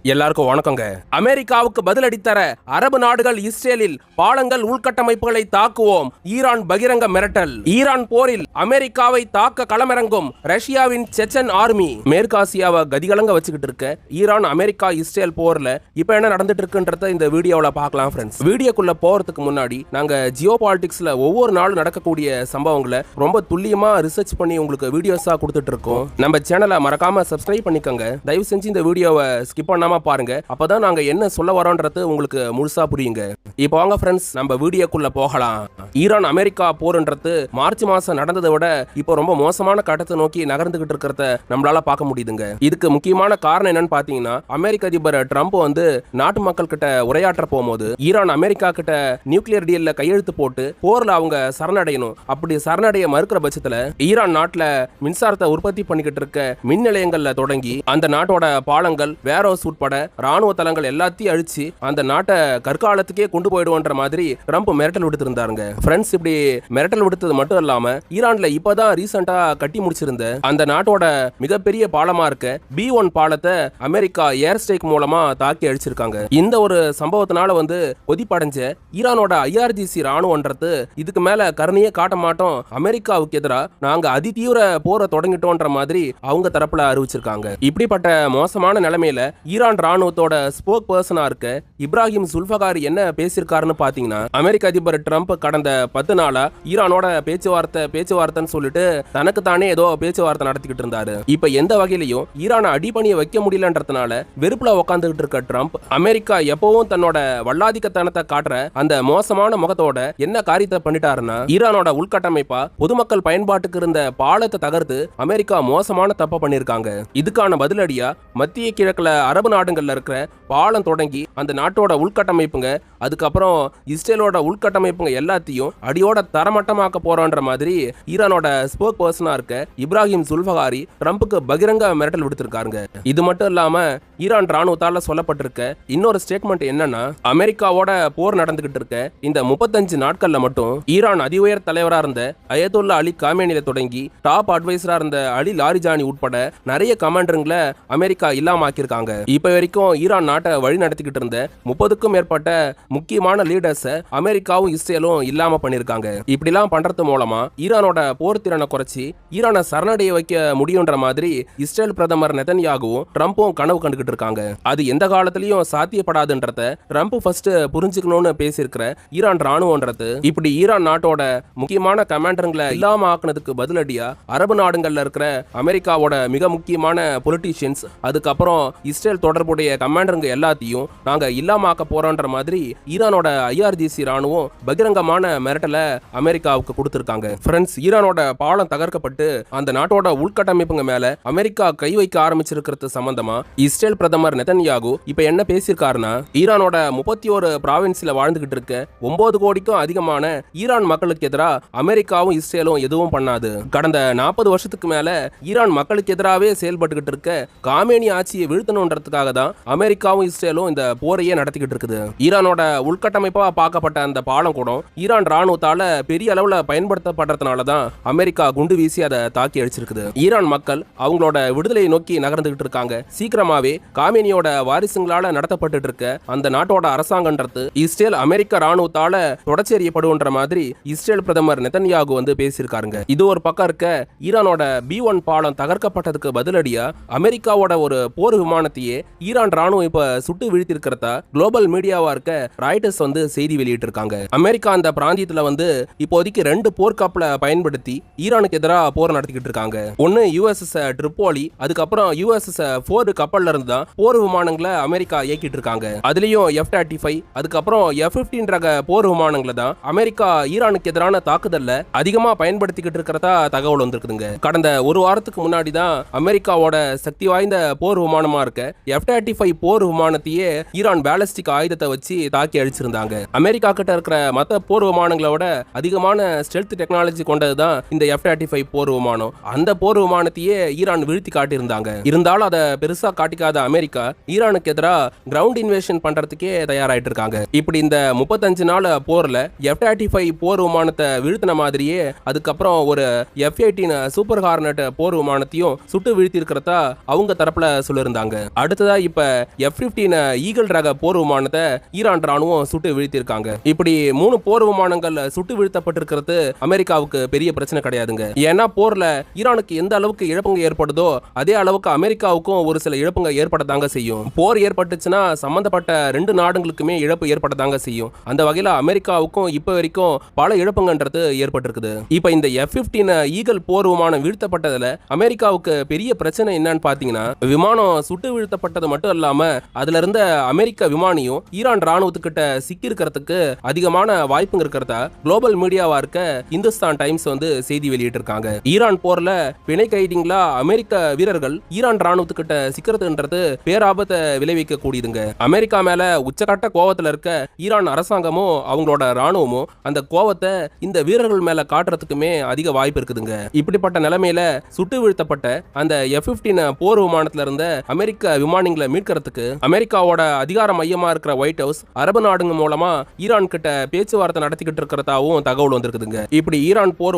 எல்லாருக்கும் வணக்கங்க. அமெரிக்காவுக்கு பதிலடி தர அரபு நாடுகள் இஸ்ரேலில் பாலங்கள் உள்கட்டமைப்புகளை தாக்குவோம். ஈரான் பகிரங்க மிரட்டல். ஈரான் போரில் அமெரிக்காவை தாக்க களமிறங்கும் ரஷ்யாவின் செச்சன் ஆர்மி. மேற்காசியாவை கதிகலங்க வச்சுக்கிட்டு இருக்க ஈரான் அமெரிக்கா இஸ்ரேல் போர்ல இப்ப என்ன நடந்துட்டு இருக்குன்றத இந்த வீடியோல பார்க்கலாம் ஃப்ரெண்ட்ஸ். வீடியோக்குள்ள போறதுக்கு முன்னாடி நாங்க ஜியோ பாலிடிக்ஸ்ல ஒவ்வொரு நாளும் நடக்கக்கூடிய சம்பவங்களை ரொம்ப துல்லியமா ரிசர்ச் பண்ணி உங்களுக்கு வீடியோஸா கொடுத்துட்டு இருக்கோம். நம்ம சேனலை மறக்காம சப்ஸ்கிரைப் பண்ணிக்கோங்க. தயவு செஞ்சு இந்த வீடியோவை ஸ்கிப் பண்ணாம பாருங்க. அப்பதான் நாங்க என்ன சொல்ல வரோன்றது உங்களுக்கு முழுசா புரியுங்க. இப்போ வாங்க ஃப்ரெண்ட்ஸ், நம்ம வீடியோக்குள்ள போகலாம். ஈரான் அமெரிக்கா போர்ன்றது மார்ச் மாசம் நடந்ததை விட இப்போ ரொம்ப மோசமான கட்டத்தை நோக்கி நகர்ந்துகிட்டு இருக்கிறத நம்மளால பார்க்க முடியுதுங்க. இதுக்கு முக்கியமான காரணம் என்னன்னு பாத்தீங்கன்னா, அமெரிக்க அதிபர் ட்ரம்ப் நாட்டு மக்கள் கிட்ட உரையாற்ற போகும்போது ஈரான் அமெரிக்கா கிட்ட நியூக்ளியர் டீல்ல கையெழுத்து போட்டு போர்ல அவங்க சரணடையணும். அப்படி சரணடைய மறுக்கிற பட்சத்துல ஈரான் நாட்டுல மின்சாரத்தை உற்பத்தி பண்ணிக்கிட்டு இருக்க மின் நிலையங்கள்ல தொடங்கி அந்த நாட்டோட பாலங்கள் வேரோஸ் உட்பட ராணுவ தளங்கள் எல்லாத்தையும் அழிச்சு அந்த நாட்டை கற்காலத்துக்கே கொண்டு போயிடுவோன்ற மாதிரி ட்ரம்ப் மிரட்டல் விடுத்திருந்தாருங்க. ஃப்ரெண்ட்ஸ், இப்படி மிரட்டல் விடுத்தது மட்டும் இல்லாம ஈரான்ல இப்பதான் ரீசெண்டா கட்டி முடிச்சிருந்த அந்த நாட்டோட மிகப்பெரிய பாலமா இருக்க B1 பாலத்தை அமெரிக்கா ஏர் ஸ்ட்ரைக் மூலமா தாக்கி அழிச்சிருக்காங்க. இந்த ஒரு சம்பவத்தினால கொதிப்படைஞ்ச ஈரானோட IRGC ராணுவன்றது இதுக்கு மேல கருணையே காட்ட மாட்டோம், அமெரிக்காவுக்கு எதிராக நாங்க அதிதீவிர போரை தொடங்கிட்டோன்ற மாதிரி அவங்க தரப்புல அறிவிச்சிருக்காங்க. இப்படிப்பட்ட மோசமான நிலைமையில ஈரான் ராணுவத்தோட ஸ்போக் பர்சனா இருக்க இப்ராஹிம் சுல்ஃபகாரி என்ன பேசியிருக்காருன்னு பாத்தீங்கன்னா, அமெரிக்க அதிபர் ட்ரம்ப் கடந்த 10 நாளா ஈரானோட பேச்சுவார்த்தைன்னு சொல்லிட்டு தனக்கு தானே ஏதோ பேச்சுவார்த்தை நடத்திக்கிட்டு இருந்தாரு. இப்ப எந்த வகையிலையும் ஈரானை அடிபணிய வைக்க முடியலன்றதுனால வெறுப்புல உட்காந்துக்கிட்டு இருக்க ட்ரம்ப் அமெரிக்கா எப்பவும் தன்னோட வல்லாதிக்கத்தனத்தை காட்டுற அந்த மோசமான முகத்தோட என்ன காரியத்தை பண்ணிட்டாருன்னா, ஈரானோட உள்கட்டமைப்பா பொதுமக்கள் பயன்பாட்டுக்கு இருந்த பாலத்தை தகர்த்து அமெரிக்கா மோசமான தப்ப பண்ணிருக்காங்க. இதுக்கான பதிலடியா மத்திய கிழக்குல அரபு நாடுகள்ல இருக்கிற பாலம் தொடங்கி அந்த நாட்டோட உள்கட்டமைப்புங்க, அதுக்கப்புறம் இஸ்ரேலோட உள்கட்டமைப்புங்க எல்லாத்தையும் அடியோட தரமட்டமாக்க போறோன்ற மாதிரி ஈரானோட ஸ்போக் பர்சனா இருக்க இப்ராஹிம் சுல்ஃபகாரி ட்ரம்புக்கு பகிரங்க மிரட்டல் விடுத்திருக்காருங்க. இது மட்டும் இல்லாம ஈரான் ராணுவத்தால சொல்லப்பட்டிருக்க இன்னொரு ஸ்டேட்மெண்ட் என்னன்னா, அமெரிக்காவோட போர் நடந்துகிட்டு இருக்க இந்த 35 நாட்கள்ல மட்டும் ஈரான் அதி உயர் தலைவரா இருந்த அயதுல்லா அலி காமேனில தொடங்கி டாப் அட்வைசரா இருந்த அலி லாரிஜானி உட்பட நிறைய கமாண்டருங்களை அமெரிக்கா இல்லாம ஆக்கியிருக்காங்க. இப்ப வரைக்கும் ஈரான் நாட்டை வழி நடத்திக்கிட்டு இருந்த 30க்கும் மேற்பட்ட முக்கியமான லீடர்ஸை அமெரிக்காவும் இஸ்ரேலும் இல்லாம பண்ணிருக்காங்க. இப்படிலாம் பண்றது மூலமா ஈரானோட போர் திறனை குறைச்சி ஈரானை சரணடைய வைக்க முடியும்ன்ற மாதிரி இஸ்ரேல் பிரதமர் நெதன்யாகுவும் ட்ரம்பும் கனவு கண்டுகிட்டு இருக்காங்க. அது எந்த காலத்திலயும் சாத்தியப்படாதுன்றத ட்ரம்ப் ஃபர்ஸ்ட் புரிஞ்சுக்கணும்னு பேசியிருக்கிற ஈரான் ராணுவன்றது இப்படி ஈரான் நாட்டோட முக்கியமான கமாண்டருங்களை இல்லாம ஆக்குனதுக்கு பதிலடியா அரபு நாடுகள்ல இருக்கிற அமெரிக்காவோட மிக முக்கியமான பொலிட்டீஷியன்ஸ், அதுக்கப்புறம் இஸ்ரேல் தொடர்புடைய கமாண்டருங்க எல்லாத்தையும் நாங்க இல்லாம ஆக்க போறோன்ற மாதிரி ஈரானோட IRGC ராணுவம் பகிரங்கமான மிரட்டலை அமெரிக்காவுக்கு கொடுத்திருக்காங்க. ஃப்ரெண்ட்ஸ், ஈரானோட பாலம் தகர்க்கப்பட்டு அந்த நாட்டோட உள்கட்டமைப்புங்க மேல அமெரிக்கா கை வைக்க ஆரம்பிச்சிருக்கிறது சம்பந்தமா இஸ்ரேல் பிரதமர் நெதன்யாகு இப்ப என்ன பேசியிருக்காருன்னா, ஈரானோட 31 பிராவின்ஸ்ல வாழ்ந்துகிட்டு இருக்க 9 கோடிக்கும் அதிகமான ஈரான் மக்களுக்கு எதிராக அமெரிக்காவும் இஸ்ரேலும் எதுவும் பண்ணாது. கடந்த 40 வருஷத்துக்கு மேல ஈரான் மக்களுக்கு எதிராகவே செயல்பட்டுக்கிட்டு இருக்க காமேனி ஆட்சியை வீழ்த்தணுன்றதுக்காக தான் அமெரிக்காவும் இஸ்ரேலும் இந்த போரையே நடத்திக்கிட்டு இருக்குது. ஈரானோட உள்கட்டமைப்பா பார்க்கப்பட்ட அந்த பாலம் கூட ஈரான் ராணுவத்தால பெரிய அளவுல பயன்படுத்தப்படுறதுனால தான் அமெரிக்கா குண்டு வீசி அதை தாக்கி அடிச்சிருக்குது. ஈரான் மக்கள் அவங்களோட விடுதலையை நோக்கி நகர்ந்துகிட்டு இருக்காங்க. சீக்கிரமாவே காமேனியோட வாரிசுங்களால நடத்தப்பட்டு இருக்க அந்த நாட்டோட அரசாங்கன்றது இஸ்ரேல் அமெரிக்க ராணுவத்தால தொடச்சேரியப்படுன்ற மாதிரி இஸ்ரேல் பிரதமர் நெதன்யாகு பேசியிருக்காருங்க. இது ஒரு பக்கம் இருக்க, ஈரானோட B1 பாலம் தகர்க்கப்பட்டதுக்கு பதிலடியா அமெரிக்காவோட ஒரு போர் விமானத்தையே ஈரான் ராணுவம் இப்ப சுட்டு வீழ்த்திருக்கிறதா குளோபல் மீடியாவா இருக்க ராய்டர்ஸ் செய்தி வெளியிட்டு இருக்காங்க. அமெரிக்கா அந்த பிராந்தியத்துல இப்போதைக்கு 2 போர்க்கப்பலை பயன்படுத்தி ஈரானுக்கு எதிராக போர் நடத்திக்கிட்டு இருக்காங்க. ஒன்னு USS ட்ரிப்போலி, அதுக்கப்புறம் USS ஃபோர்டு கப்பல்ல இருந்து தான் போர் விமானங்களை அமெரிக்கா இயக்கிட்டு இருக்காங்க. அதுலயும் F-35 அதுக்கப்புறம் F-15 ரக போர் விமானங்களை தான் அமெரிக்கா ஈரானுக்கு எதிரான தாக்குதல்ல அதிகமா பயன்படுத்திக்கிட்டு இருக்கிறதா தகவல் வந்திருக்குதுங்க. கடந்த ஒரு வாரத்துக்கு முன்னாடி தான் அமெரிக்காவோட சக்தி வாய்ந்த போர் விமானமா இருக்க F-35 போர் விமானத்தையே ஈரான் பேலிஸ்டிக் ஆயுதத்தை வச்சு தாக்கி அழிச்சிருந்தாங்க. அமெரிக்கா கிட்ட இருக்கிற மற்ற போர் விமானங்களோட அதிகமான ஸ்டெல்த் டெக்னாலஜி கொண்டதுதான் இந்த F-35 போர் விமானம். அந்த போர் விமானத்தையே ஈரான் வீழ்த்தி காட்டியிருந்தாங்க. இருந்தாலும் அதை பெருசா காட்டிக்காத அமெரிக்கா ஈரானுக்கு எதிராக கிரவுண்ட் இன்வேஷன் பண்றதுக்கே தயாராயிட்டு இருக்காங்க. இப்படி இந்த 35 நாள் போர்ல F-35 போர் விமானத்தை வீழ்த்தின மாதிரியே அதுக்கப்புறம் ஒரு F-18 சூப்பர் ஹார்னட் போர் விமானத்தையும் சுட்டு வீழ்த்தி இருக்கிறதா அவங்க தரப்புல சொல்லியிருந்தாங்க. அடுத்ததா இப்ப F-15 ஈகிள் ரக போர் விமானத்தை ஈரான் ராணுவம் சுட்டு வீழ்த்திருக்காங்க. இப்படி 3 போர் விமானங்கள் சுட்டு வீழ்த்தப்பட்டிருக்கிறது அமெரிக்காவுக்கு பெரிய பிரச்சனை கிடையாதுங்க. ஏன்னா போர்ல ஈரானுக்கு எந்த அளவுக்கு இழப்புங்க ஏற்படுதோ அதே அளவுக்கு அமெரிக்காவுக்கும் ஒரு சில இழப்புங்க ஏற்படத்தாங்க செய்யும். போர் ஏற்பட்டுச்சுன்னா சம்பந்தப்பட்ட 2 நாடுகளுக்குமே இழப்பு ஏற்படத்தாங்க செய்யும். அந்த வகையில அமெரிக்காவுக்கும் இப்ப வரைக்கும் பல இழப்புங்கன்றது ஏற்பட்டிருக்குது. இப்ப இந்த F-15 ஈகிள் போர் விமானம் வீழ்த்தப்பட்டதுல அமெரிக்காவுக்கு பெரிய பிரச்சனை என்னன்னு பாத்தீங்கன்னா, விமானம் சுட்டு வீழ்த்தப்பட்டது மட்டும் இல்லாம அதுல இருந்த அமெரிக்க விமானியும் ஈரான் ராணுவத்துக்கிட்ட சிக்கி இருக்கிறதுக்கு அதிகமான வாய்ப்புங்க இருக்கிறதா குளோபல் மீடியாவா இருக்க இந்துஸ்தான் டைம்ஸ் செய்தி வெளியிட்டிருக்காங்க. ஈரான் போர்ல பிணை கைதிங்களா அமெரிக்க வீரர்கள் ஈரான் ராணுவத்துக்கிட்ட சிக்கிறதுன்றது பேராபத்தை விளைவிக்க கூடியதுங்க. அமெரிக்கா மேல உச்சகட்ட கோவத்துல இருக்க ஈரான் அரசாங்கமும் அவங்களோட ராணுவமும் அந்த கோவத்தை இந்த வீரர்கள் மேல காட்டுறதுக்குமே அதிக வாய்ப்பு இருக்குதுங்க. இப்படிப்பட்ட நிலைமையில சுட்டு வீழ்த்தப்பட்ட அந்த F-15 போர் விமானத்துல இருந்த அமெரிக்க விமானிகளை மீட்கிறதுக்கு அமெரிக்காவோட அதிகார மையமா இருக்கிற ஒயிட் ஹவுஸ் அரபு நாடுங்க மூலமா ஈரான் கிட்ட பேச்சுவார்த்தை நடத்திக்கிட்டு இருக்கிறதாவும் தகவல் வந்திருக்குதுங்க. இப்படி ஈரான் போர்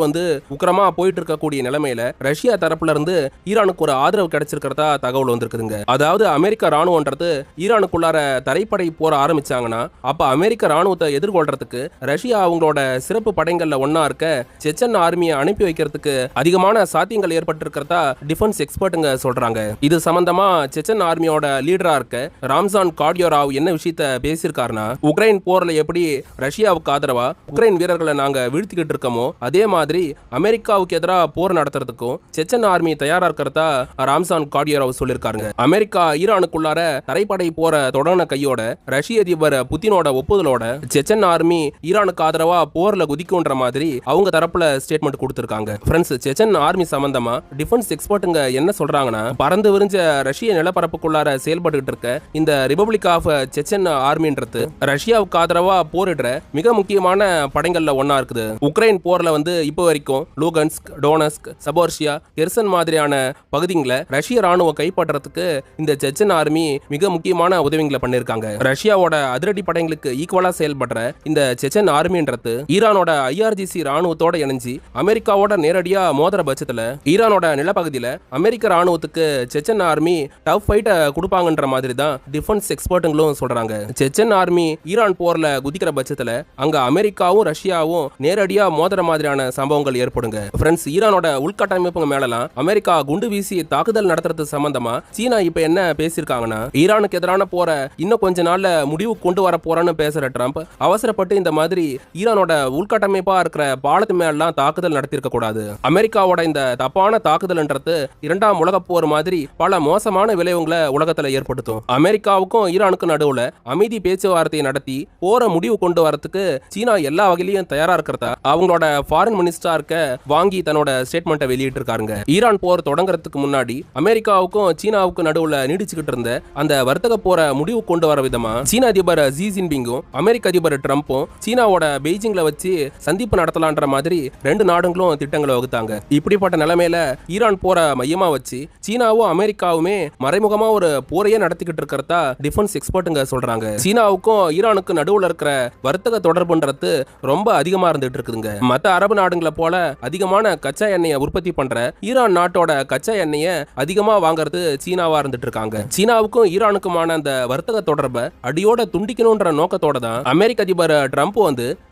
உக்கிரமா போயிட்டு இருக்கக்கூடிய நிலைமையில ரஷ்யா தரப்புல இருந்து ஈரானுக்கு ஒரு ஆதரவு கிடைச்சிருக்கிறதா தகவல் வந்திருக்குதுங்க. அதாவது அமெரிக்க ராணுவன்றது ஈரானுக்குள்ளார தரைப்படை போற ஆரம்பிச்சாங்கன்னா அப்ப அமெரிக்க ராணுவத்தை எதிர்கொள்றதுக்கு ரஷ்யா அவங்களோட சிறப்பு படைகள்ல ஒன்னா இருக்க செச்சன் ஆர்மியை அனுப்பி வைக்கிறதுக்கு அதிகமான சாத்தியங்கள் ஏற்பட்டிருக்கிறதா டிஃபென்ஸ் எக்ஸ்பர்ட்டுங்க சொல்றாங்க. இது சம்பந்தமா செச்சன் ஆர்மியோட லீடரா இருக்க ராம்சான் காடியோராவ் என்ன விஷயத்த பேசியிருக்காருன்னா, உக்ரைன் போர்ல எப்படி ரஷ்யாவுக்கு ஆதரவா உக்ரைன் வீரர்களை நாங்க வீழ்த்திக்கிட்டு இருக்கோமோ அதே மாதிரி அமெரிக்காவுக்கு எதிராக போர் நடத்துறதுக்கும் செச்சன் ஆர்மி தயாரா இருக்கிறதா ராம்சான் காடியோராவ் சொல்லியிருக்காருங்க. அமெரிக்கா ஈரானுக்குள்ளார தரைப்படை போற தொடர்ன கையோட ரஷ்ய அதிபர் புதினோட ஒப்புதலோட செச்சன் ஆர்மி ஈரானுக்கு ஆதரவா போர்ல குதிக்கும்ன்ற மாதிரி அவங்க தரப்புல ஸ்டேட்மெண்ட் கொடுத்திருக்காங்க. ஃப்ரெண்ட்ஸ், செச்சன் ஆர்மி சம்பந்தமா டிஃபென்ஸ் எக்ஸ்பர்ட்டுங்க என்ன சொல்றாங்கன்னா, பறந்து விரிஞ்ச ரஷ்ய நிலப்பரப்புக்குள்ளார செயல்பட்டு இருக்க இந்த ரிபப்ளிக் ஆஃப் செச்சன் ஆர்மின்றது ரஷ்யாவுக்கு ஆதரவா போரிடுற மிக முக்கியமான படைகள்ல ஒன்னா இருக்குது. உக்ரைன் போர்ல இப்போ வரைக்கும் லூகன்ஸ்க், டோனஸ்க், சபோர்ஷியா, கெர்சன் மாதிரியான பகுதிகளை ரஷ்ய ராணுவம் கைப்பற்றதுக்கு இந்த செச்சன் ஆர்மி மிக முக்கியமான உதவிகளை பண்ணிருக்காங்க. ரஷ்யாவோட அதிரடி படைகளுக்கு ஈக்குவலா செயல்படுற இந்த செச்சன் ஆர்மின்றது ஈரானோட IRGC ராணுவத்தோட இணைஞ்சு அமெரிக்காவோட நேரடியா மோதிர பட்சத்துல ஈரானோட நிலப்பகுதியில அமெரிக்க ராணுவத்துக்கு செச்சன் ஆர்மி டஃப் ஃபைட்டை கொடுப்பாங்கன்ற மாதிரி தான் டிஃபென்ஸ் எக்ஸ்பர்ட்டுங்களும் சொல்றாங்க. செச்சன் ஆர்மி ஈரான் போர்ல குதிக்கிற பட்சத்துல அங்க அமெரிக்காவும் ரஷ்யாவும் நேரடியா மோதிர மாதிரியான சம்பவங்கள் ஏற்படுங்க. ஃப்ரெண்ட்ஸ், ஈரானோட உள்கட்டமைப்பு மேலலாம் அமெரிக்கா குண்டு வீசி தாக்குதல் நடத்துறது சம்பந்தமா சீனா இப்ப என்ன பேசியிருக்காங்கன்னா, ஈரானுக்கு எதிரான போற இன்னும் கொஞ்ச நாள்ல முடிவு கொண்டு வர போறான்னு பேசுற ட்ரம்ப் அவசரப்பட்டு இந்த மாதிரி ஈரானோட உள்கட்டமைப்பா இருக்கிற பாலத்து மேலாம் தாக்குதல் நடத்திருக்க கூடாது. அமெரிக்காவோட இந்த தப்பான தாக்குதல்ன்றது 2ஆம் உலகப் போர் மாதிரி பல மோசமான விளைவுகளை உலகத்துல ஏற்படுத்தும். அமெரிக்காவுக்கும் ஈரானுக்கும் நடுவுல அமைதி பேச்சுவார்த்தையை நடத்தி போற முடிவு கொண்டு வரதுக்கு சீனா எல்லா வகையிலும் தயாரா இருக்கிறதா அவங்களோட ஃபாரின் மினிஸ்டரா இருக்க வாங்கி தன்னோட ஸ்டேட்மெண்ட்டை வெளியிட்டு இருக்காருங்க. ஈரான் போர் தொடங்குறதுக்கு முன்னாடி அமெரிக்காவுக்கும் சீனாவுக்கும் நடுவுல நீடிச்சுக்கிட்டு இருந்த அந்த வர்த்தக போற முடிவு கொண்டு வர விதமா சீன அதிபர் ஜி ஜின்பிங்கும் அமெரிக்க அதிபர் ட்ரம்ப்பும் சீனாவோட பெய்ஜிங்ல வச்சு சந்திப்பு நடத்தலான்ற மாதிரி 2 நாடுகளும் திட்டங்களை வகுத்தாங்க. இப்படிப்பட்ட நிலைமையில ஈரான் போற மையமா வச்சு சீனாவும் அமெரிக்காவுமே மறைமுகமா ஒரு போரையே நடத்திக்கிட்டு இருக்கிறதா டிஃபென்ஸ் எக்ஸ்பர்ட்டுங்க சொல்றாங்க. சீனாவுக்கும் ஈரானுக்கும் நடுவுல இருக்கிற வர்த்தக தொடர்புன்றது ரொம்ப அதிகமா இருந்துட்டு இருக்குதுங்க. மற்ற அரபு நாடுகளை போல அதிகமான கச்சா எண்ணெயை உற்பத்தி பண்ற ஈரான் நாட்டோட கச்சா எண்ணெயை அதிகமா வாங்குறது சீனாவா இருந்துட்டு இருக்காங்க. சீனாவுக்கும் ஈரானுக்குமான அந்த வர்த்தக தொடர்பை அடியோட துண்டிக்கணும்ன்ற நோக்கத்தோட தான் அமெரிக்க அதிபர் ட்ரம்ப்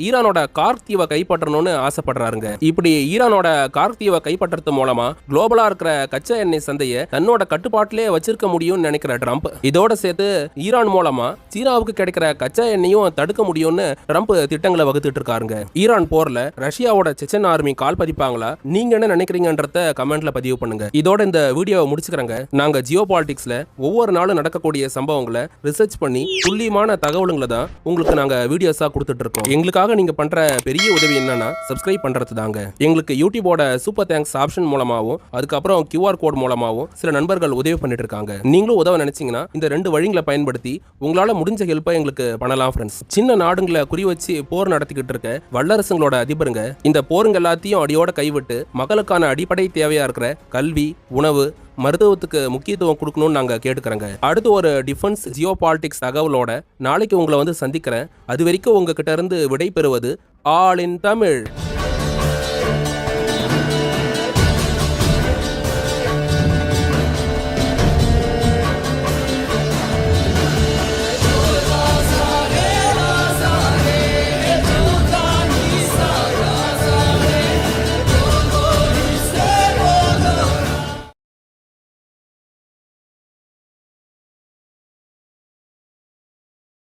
ஈரானோட கார்க் தீவை கைப்பற்றணும்னு ஆசைப்படுறாருங்க. இப்படி ஈரானோட கார்க் தீவை கைப்பற்றது மூலமா குளோபலா இருக்கிற கச்சா எண்ணெய் சந்தையை தன்னோட கட்டுப்பாட்டிலே வச்சிருக்க முடியும்னு நினைக்கிற ட்ரம்ப் இதோட சேர்த்து ஈரான் மூலமா சீனாவுக்கு கிடைக்கிற கச்சா எண்ணெயும் தடுக்க முடியும்னு ட்ரம்ப் திட்டங்களை வகுத்துட்டு இருக்காருங்க. ஈரான் போர்ல ரஷ்யாவோட செச்சன் ஆர்மி கால் பதிப்பாங்களா? நீங்க என்ன நினைக்கிறீங்கன்றத கமெண்ட்ல பதிவு பண்ணுங்க. இதோட இந்த வீடியோவை முடிச்சுக்கிறேங்க. நாங்க ஜியோ பாலிடிக்ஸ்ல ஒவ்வொரு நாளும் நடக்கக்கூடிய சம்பவங்களை ரிசர்ச் பண்ணி துல்லியமான தகவல்களை தான் உங்களுக்கு நாங்க வீடியோஸா கொடுத்துட்டு இருக்கோம். எங்களுக்காக நீங்க பண்ற பெரிய உதவி என்னன்னா சப்ஸ்கிரைப் பண்றது தாங்க. எங்களுக்கு யூடியூபோட சூப்பர் தேங்க்ஸ் ஆப்ஷன் மூலமாவும் அதுக்கப்புறம் QR கோட் மூலமாவும் சில நண்பர்கள் உதவி பண்ணிட்டு இருக்காங்க. நீங்களும் உதவ நினைச்சீங்கன்னா இந்த 2 வழிகளை பயன்படுத்தி உங்களால முடிஞ்ச ஹெல்ப்பை எங்களுக்கு பண்ணலாம் ஃப்ரெண்ட்ஸ். சின்ன நாடுகளை குறி வச்சு போர் நடத்திக்கிட்டு இருக்க வல்லரசுங்களோட அதிபருங்க இந்த போருங்க எல்லாத்தையும் அடியோட கைவிட்டு மக்களுக்கான அடிப்படை தேவையா இருக்கிற கல்வி, உணவு, மருத்துவத்துக்கு முக்கியத்துவம் கொடுக்கணும்னு நாங்க கேட்டுக்கிறோங்க. அடுத்து ஒரு டிஃபென்ஸ் ஜியோ பாலிடிக்ஸ் தகவலோட நாளைக்கு உங்களை சந்திக்கிறேன். அது வரைக்கும் உங்ககிட்ட இருந்து விடை பெறுவது ஆல் இன் தமிழ்.